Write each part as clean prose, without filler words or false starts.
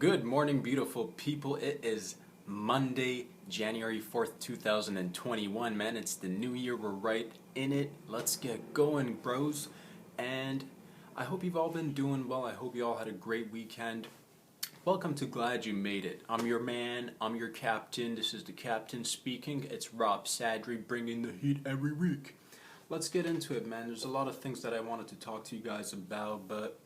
Good morning, beautiful people. It is Monday, January 4th, 2021, man. It's the new year. We're right in it. Let's get going, bros. And I hope you've all been doing well. I hope you all had a great weekend. Welcome to Glad You Made It. I'm your man. I'm your captain. This is the captain speaking. It's Rob Sadri bringing the heat every week. Let's get into it, man. There's a lot of things that I wanted to talk to you guys about, but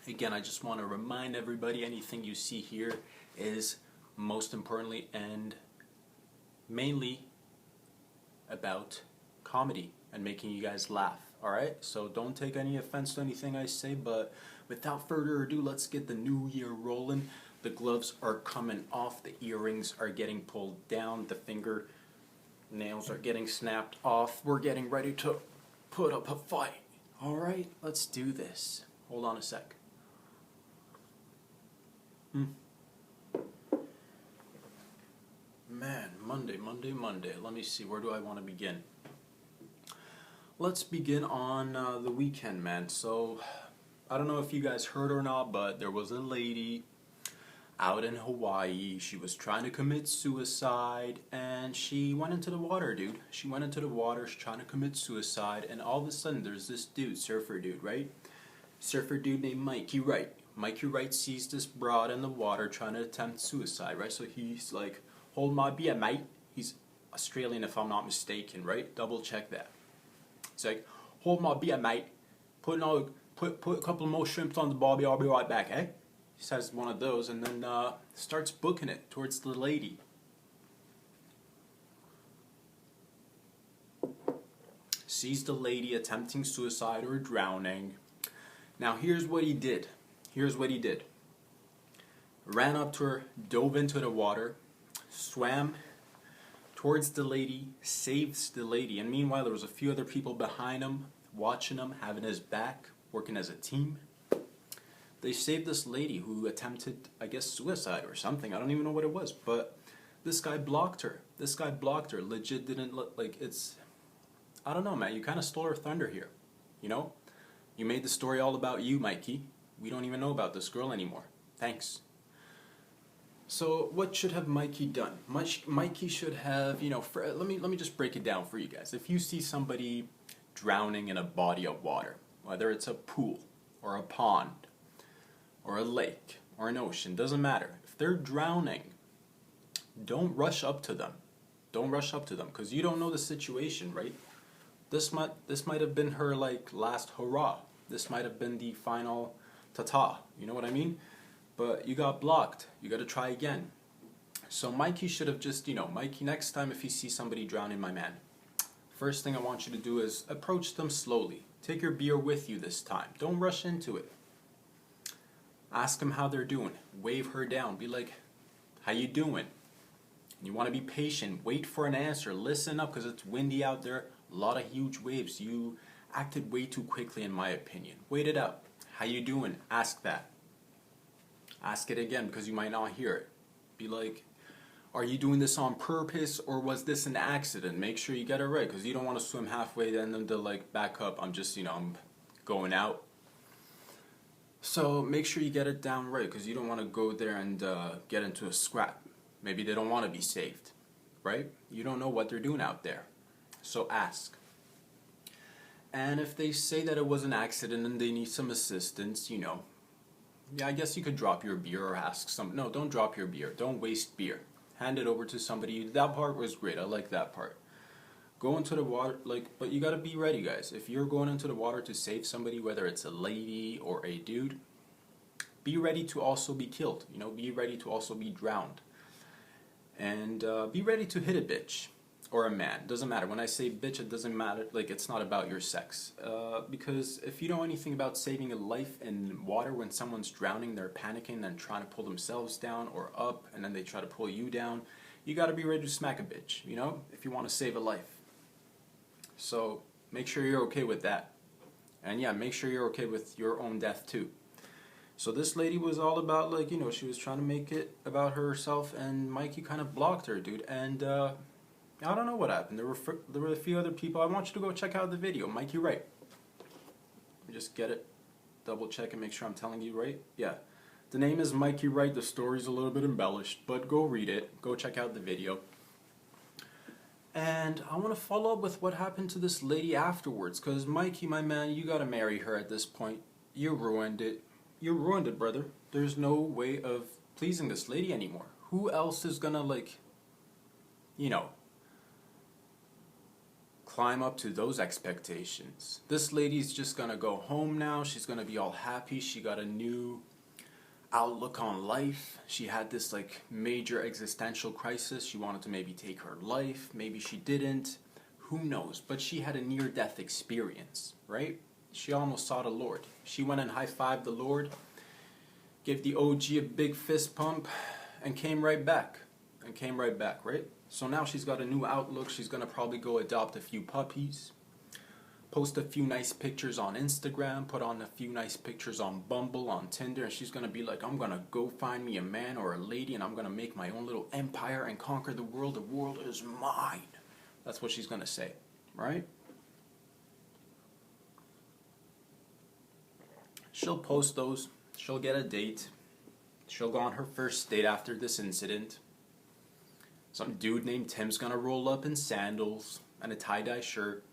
again, I just want to remind everybody anything you see here is most importantly and mainly about comedy and making you guys laugh, alright? So don't take any offense to anything I say, but without further ado, let's get the new year rolling. The gloves are coming off, the earrings are getting pulled down, the finger nails are getting snapped off. We're getting ready to put up a fight, alright? Let's do this. Hold on a sec. Man, Monday. Let me see, where do I want to begin? Let's begin on the weekend, man. So, I don't know if you guys heard or not, but there was a lady out in Hawaii. She was trying to commit suicide, and she went into the water, dude. She went into the water, she's trying to commit suicide, and all of a sudden, there's this dude, surfer dude, right? Surfer dude named Mikey Wright. Mikey Wright sees this broad in the water trying to attempt suicide, right? So he's like, hold my beer, mate. He's Australian if I'm not mistaken, right? Double check that. He's like, hold my beer, mate. Put a couple more shrimps on the barbie, I'll be right back, eh? He says one of those and then starts booking it towards the lady. Sees the lady attempting suicide or drowning. Now here's what he did. Ran up to her, dove into the water, swam towards the lady, saves the lady, and meanwhile there was a few other people behind him, watching him, having his back, working as a team. They saved this lady who attempted, I guess, suicide or something. I don't even know what it was, but this guy blocked her. Legit didn't look like it's... I don't know, man. You kind of stole her thunder here, you know? You made the story all about you, Mikey. We don't even know about this girl anymore. Thanks. So what should have Mikey done? Mikey should have, let me just break it down for you guys. If you see somebody drowning in a body of water, whether it's a pool or a pond or a lake or an ocean, doesn't matter. If they're drowning, don't rush up to them. Don't rush up to them because you don't know the situation, right? This might have been her last hurrah. This might have been the final ta-ta. You know what I mean? But you got blocked. You got to try again. So Mikey should have just, Mikey, next time if you see somebody drowning, my man, first thing I want you to do is approach them slowly. Take your beer with you this time. Don't rush into it. Ask them how they're doing. Wave her down. Be like, how you doing? You want to be patient. Wait for an answer. Listen up because it's windy out there. A lot of huge waves. You acted way too quickly in my opinion. Wait it out. How you doing? Ask that. Ask it again because you might not hear it. Be like, are you doing this on purpose or was this an accident? Make sure you get it right because you don't want to swim halfway then to back up. I'm just, I'm going out. So make sure you get it down right because you don't want to go there and get into a scrap. Maybe they don't want to be saved, right? You don't know what they're doing out there. So ask. And if they say that it was an accident and they need some assistance, yeah, I guess you could drop your beer or ask some. No, don't drop your beer. Don't waste beer. Hand it over to somebody. That part was great. I like that part. Go into the water, but you gotta be ready, guys. If you're going into the water to save somebody, whether it's a lady or a dude, be ready to also be killed. Be ready to also be drowned. And be ready to hit a bitch. Or a man, doesn't matter. When I say bitch, it doesn't matter, it's not about your sex. Because if you know anything about saving a life in water when someone's drowning, they're panicking and trying to pull themselves down or up, and then they try to pull you down, you gotta be ready to smack a bitch, if you want to save a life. So, make sure you're okay with that. And yeah, make sure you're okay with your own death too. So this lady was all about, she was trying to make it about herself, and Mikey kind of blocked her, dude, and, I don't know what happened. There were a few other people. I want you to go check out the video. Mikey Wright. Just get it. Double check and make sure I'm telling you right. Yeah. The name is Mikey Wright. The story's a little bit embellished, but go read it. Go check out the video. And I want to follow up with what happened to this lady afterwards, because Mikey, my man, you gotta marry her at this point. You ruined it. You ruined it, brother. There's no way of pleasing this lady anymore. Who else is gonna, like, you know, climb up to those expectations? This lady's just gonna go home now. She's gonna be all happy. She got a new outlook on life. She had this like major existential crisis. She wanted to maybe take her life. Maybe she didn't. Who knows? But she had a near-death experience, right? She almost saw the Lord. She went and high-fived the Lord, gave the OG a big fist pump, and came right back. Right? So now she's got a new outlook. She's gonna probably go adopt a few puppies, post a few nice pictures on Instagram, put on a few nice pictures on Bumble, on Tinder, and she's gonna be like, I'm gonna go find me a man or a lady and I'm gonna make my own little empire and conquer the world. The world is mine. That's what she's gonna say, right? She'll post those. She'll get a date. She'll go on her first date after this incident. Some dude named Tim's gonna roll up in sandals and a tie-dye shirt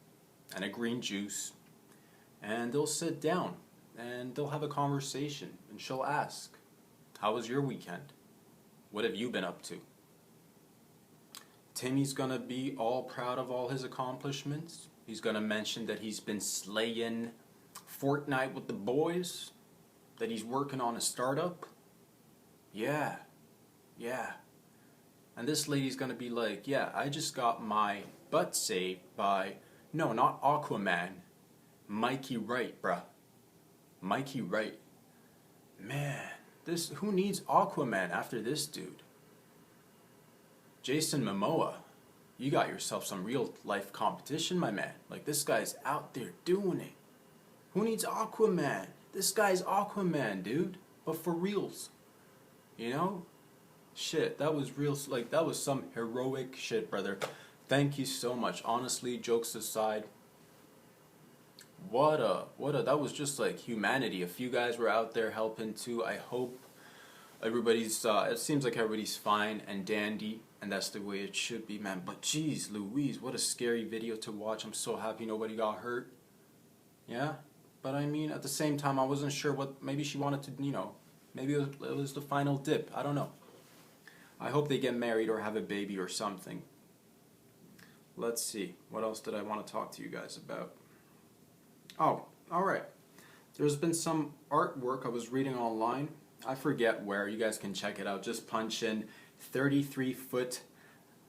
and a green juice, and they'll sit down and they'll have a conversation, and she'll ask, how was your weekend? What have you been up to? Timmy's gonna be all proud of all his accomplishments. He's gonna mention that he's been slaying Fortnite with the boys, that he's working on a startup. Yeah. And this lady's gonna be like, yeah, I just got my butt saved by, no, not Aquaman, Mikey Wright, bruh. Mikey Wright. Man, who needs Aquaman after this dude? Jason Momoa, you got yourself some real life competition, my man. Like, this guy's out there doing it. Who needs Aquaman? This guy's Aquaman, dude. But for reals. You know? Shit, that was real, like, that was some heroic shit, brother. Thank you so much. Honestly, jokes aside, that was just like humanity. A few guys were out there helping too. I hope everybody's, it seems like everybody's fine and dandy, and that's the way it should be, man. But geez Louise, what a scary video to watch. I'm so happy nobody got hurt. Yeah? But I mean, at the same time, I wasn't sure what, maybe she wanted to, you know, maybe it was the final dip. I don't know. I hope they get married or have a baby or something. Let's see. What else did I want to talk to you guys about? Oh, alright. There's been some artwork I was reading online. I forget where. You guys can check it out. Just punch in 33-foot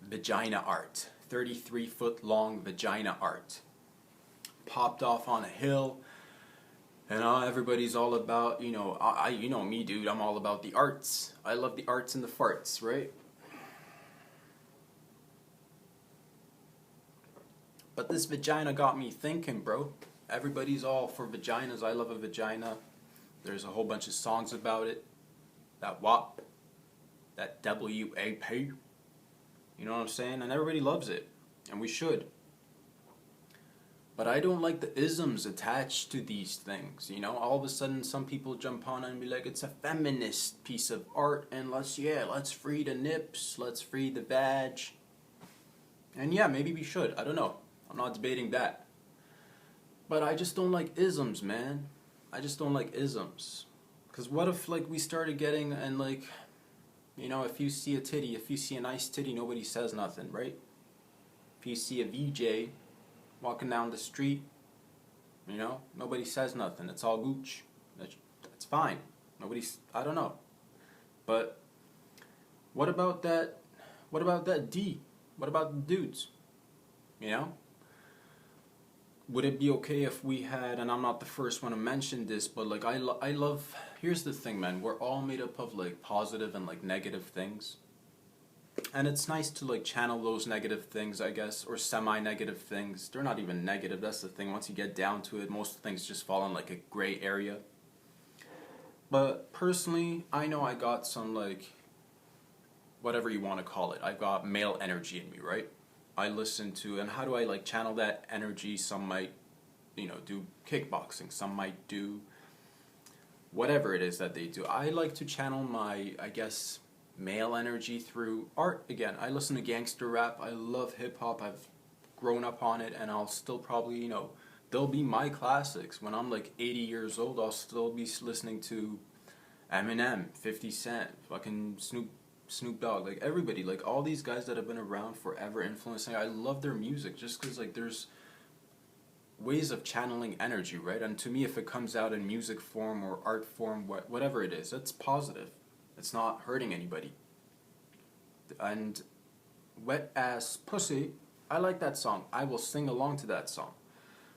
vagina art. 33-foot long vagina art. Popped off on a hill. And everybody's all about, you know, you know me, dude. I'm all about the arts. I love the arts and the farts, right? But this vagina got me thinking, bro. Everybody's all for vaginas. I love a vagina. There's a whole bunch of songs about it. That WAP. That WAP. You know what I'm saying? And everybody loves it. And we should. But I don't like the isms attached to these things, you know? All of a sudden, some people jump on and be like, it's a feminist piece of art, and let's free the nips, let's free the vag. And yeah, maybe we should. I don't know. I'm not debating that. But I just don't like isms, man. I just don't like isms. Because what if, like, we started getting, and, like, you know, if you see a titty, if you see a nice titty, nobody says nothing, right? If you see a VJ walking down the street, you know, nobody says nothing. It's all gooch. That's fine. I don't know. But what about that? What about that D? What about the dudes? You know? Would it be okay if we had, and I'm not the first one to mention this, but like I love, here's the thing, man. We're all made up of like positive and like negative things. And it's nice to like channel those negative things, I guess, or semi-negative things. They're not even negative, that's the thing. Once you get down to it, most things just fall in like a gray area. But personally, I know I got some like, whatever you want to call it. I got male energy in me, right? I listen to, and how do I like channel that energy? Some might, you know, do kickboxing. Some might do whatever it is that they do. I like to channel my, I guess, male energy through art again. I listen to gangster rap. I love hip hop. I've grown up on it, and I'll still probably, they'll be my classics. When I'm like 80 years old, I'll still be listening to Eminem, 50 Cent, fucking Snoop Dogg, like everybody, like all these guys that have been around forever influencing. I love their music just because like there's ways of channeling energy, right? And to me, if it comes out in music form or art form, whatever it is, it's positive. It's not hurting anybody. And Wet Ass Pussy, I like that song. I will sing along to that song.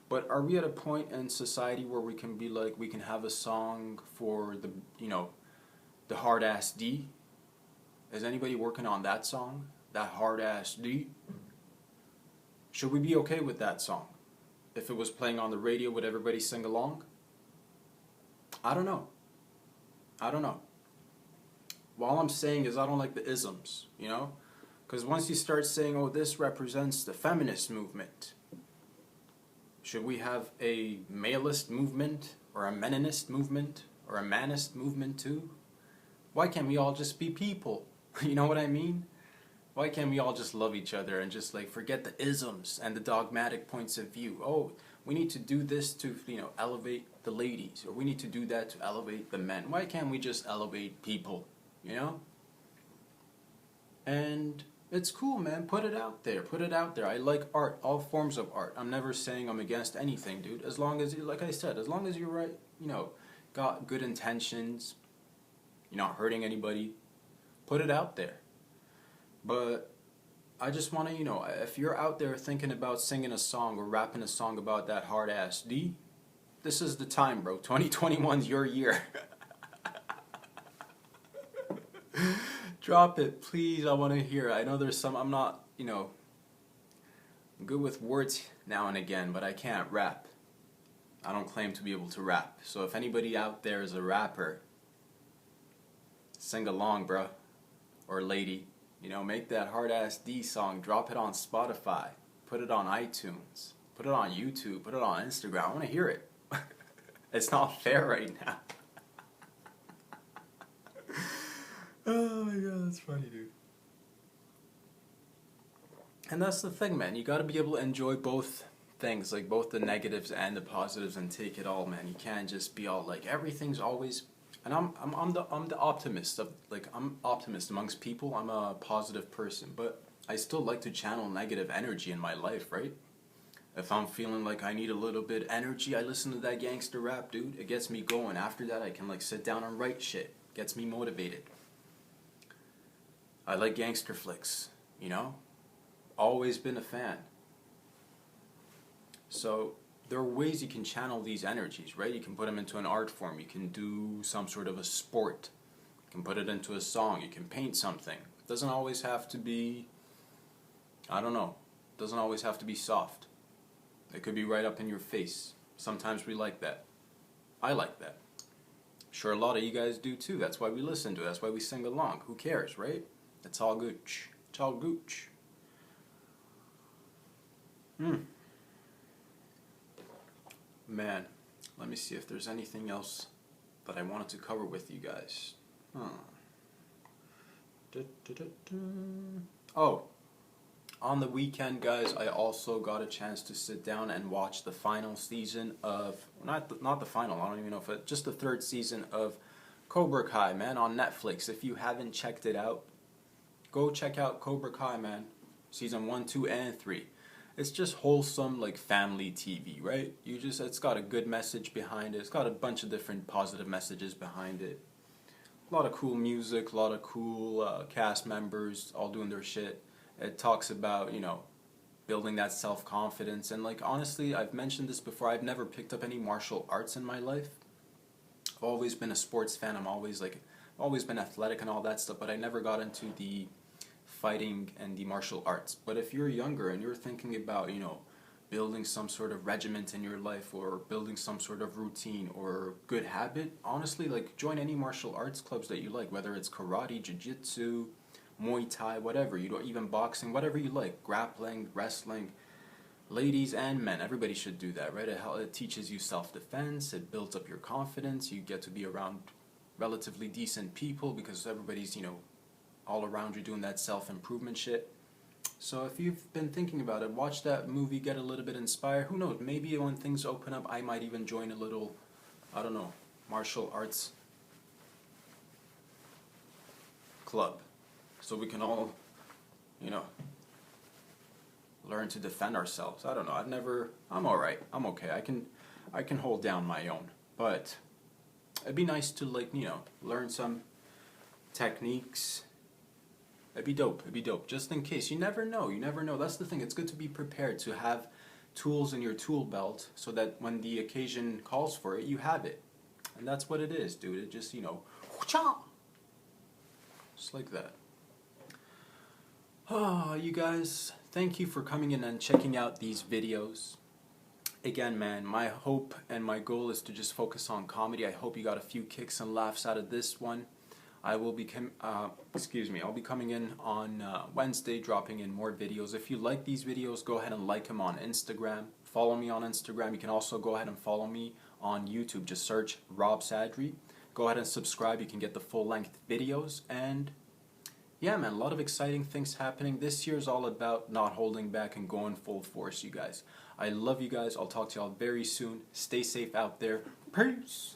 But are we at a point in society where we can be like, we can have a song for the, the hard ass D? Is anybody working on that song? That hard ass D? Should we be okay with that song? If it was playing on the radio, would everybody sing along? I don't know. All I'm saying is I don't like the isms, Because once you start saying, oh, this represents the feminist movement, should we have a maleist movement, or a meninist movement, or a manist movement too? Why can't we all just be people? You know what I mean? Why can't we all just love each other and just like forget the isms and the dogmatic points of view? Oh, we need to do this to, elevate the ladies, or we need to do that to elevate the men. Why can't we just elevate people, And it's cool, man. Put it out there. I like art, all forms of art. I'm never saying I'm against anything, dude. As long as like I said, as long as you're right, got good intentions, you're not hurting anybody, put it out there. But I just want to, if you're out there thinking about singing a song or rapping a song about that hard ass D, this is the time, bro. 2021's your year. Drop it, please. I want to hear it. I know there's some, I'm not, I'm good with words now and again, but I can't rap. I don't claim to be able to rap. So if anybody out there is a rapper, sing along, bro. Or lady. Make that hard-ass D song. Drop it on Spotify. Put it on iTunes. Put it on YouTube. Put it on Instagram. I want to hear it. It's not fair right now. Oh my god, that's funny, dude. And that's the thing, man. You gotta be able to enjoy both things, like both the negatives and the positives, and take it all, man. You can't just be all like everything's always. And I'm the optimist of I'm optimist amongst people. I'm a positive person, but I still like to channel negative energy in my life, right? If I'm feeling like I need a little bit energy, I listen to that gangster rap, dude. It gets me going. After that, I can sit down and write shit. Gets me motivated. I like gangster flicks, Always been a fan. So there are ways you can channel these energies, right? You can put them into an art form. You can do some sort of a sport. You can put it into a song. You can paint something. It doesn't always have to be, it doesn't always have to be soft. It could be right up in your face. Sometimes we like that. I like that. Sure, a lot of you guys do too. That's why we listen to it. That's why we sing along. Who cares, right? It's all gooch. It's all gooch. Man, let me see if there's anything else that I wanted to cover with you guys. Oh, on the weekend, guys, I also got a chance to sit down and watch the final season of, not the final, I don't even know if it, just the third season of Cobra Kai, man, on Netflix. If you haven't checked it out, go check out Cobra Kai, man. Season 1, 2, and 3. It's just wholesome, family TV, right? It's got a good message behind it. It's got a bunch of different positive messages behind it. A lot of cool music, a lot of cool cast members all doing their shit. It talks about, building that self-confidence. And, honestly, I've mentioned this before. I've never picked up any martial arts in my life. I've always been a sports fan. I'm always, always been athletic and all that stuff. But I never got into the fighting and the martial arts. But if you're younger and you're thinking about, building some sort of regiment in your life, or building some sort of routine or good habit, honestly, join any martial arts clubs that you like, whether it's karate, jiu-jitsu, Muay Thai, whatever, even boxing, whatever you like, grappling, wrestling, Ladies and men, everybody should do that, right? It teaches you self-defense, it builds up your confidence, you get to be around relatively decent people because everybody's, all around you doing that self-improvement shit. So if you've been thinking about it, watch that movie, get a little bit inspired. Who knows, maybe when things open up, I might even join a little, I don't know, martial arts club. So we can all, learn to defend ourselves. I don't know, I'm alright, I'm okay. I can hold down my own. But it'd be nice to learn some techniques. It'd be dope, just in case. You never know, that's the thing, it's good to be prepared, to have tools in your tool belt, so that when the occasion calls for it, you have it. And that's what it is, dude, it just, just like that. You guys, thank you for coming in and checking out these videos. Again, man, my hope and my goal is to just focus on comedy. I hope you got a few kicks and laughs out of this one. I will be I'll be coming in on Wednesday, dropping in more videos. If you like these videos, go ahead and like them on Instagram. Follow me on Instagram. You can also go ahead and follow me on YouTube. Just search Rob Sadri. Go ahead and subscribe. You can get the full-length videos. And yeah, man, a lot of exciting things happening. This year is all about not holding back and going full force, you guys. I love you guys. I'll talk to y'all very soon. Stay safe out there. Peace.